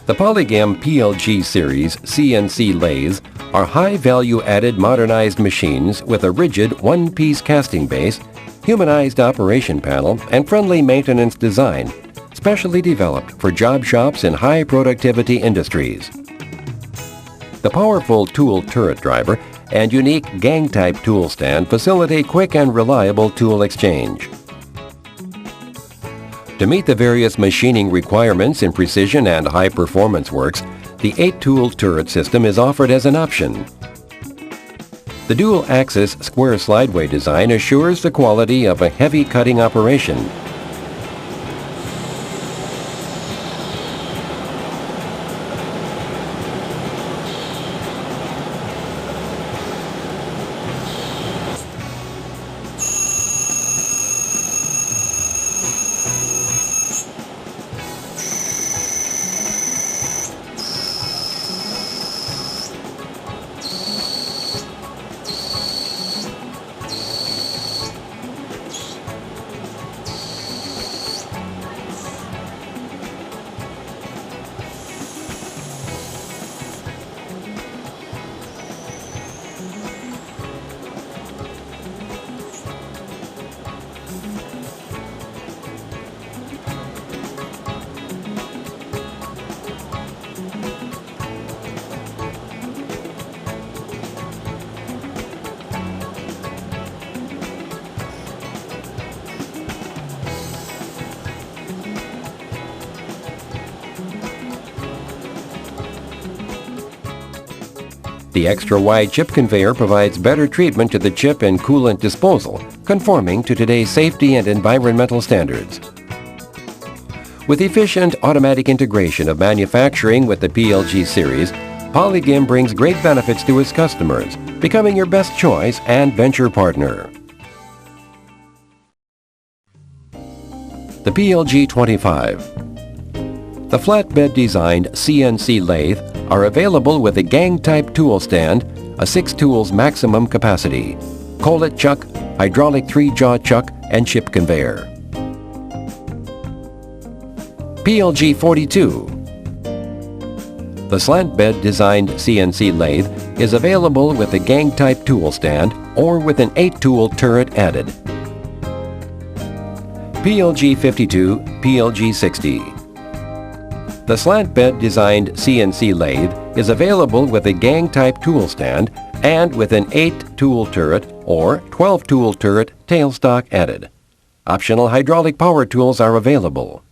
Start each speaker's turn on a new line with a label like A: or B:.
A: The Polygam PLG series CNC lathes are high value-added modernized machines with a rigid one-piece casting base, humanized operation panel, and friendly maintenance design, specially developed for job shops in high productivity industries. The powerful tool turret driver and unique gang-type tool stand facilitate quick and reliable tool exchange. To meet the various machining requirements in precision and high-performance works, the 8-tool turret system is offered as an option. The dual-axis square slideway design assures the quality of a heavy cutting operation. The extra-wide chip conveyor provides better treatment to the chip and coolant disposal, conforming to today's safety and environmental standards. With efficient automatic integration of manufacturing with the PLG series, Polygam brings great benefits to its customers, becoming your best choice and venture partner. The PLG 25. The flatbed-designed CNC lathe are available with a gang-type tool stand, a 6 tools maximum capacity, collet chuck, hydraulic 3-jaw chuck, and chip conveyor. PLG 42. The slant-bed-designed CNC lathe is available with a gang-type tool stand or with an 8-tool turret added. PLG 52, PLG 60. The slant-bed-designed CNC lathe is available with a gang-type tool stand and with an 8-tool turret or 12-tool turret tailstock added. Optional hydraulic power tools are available.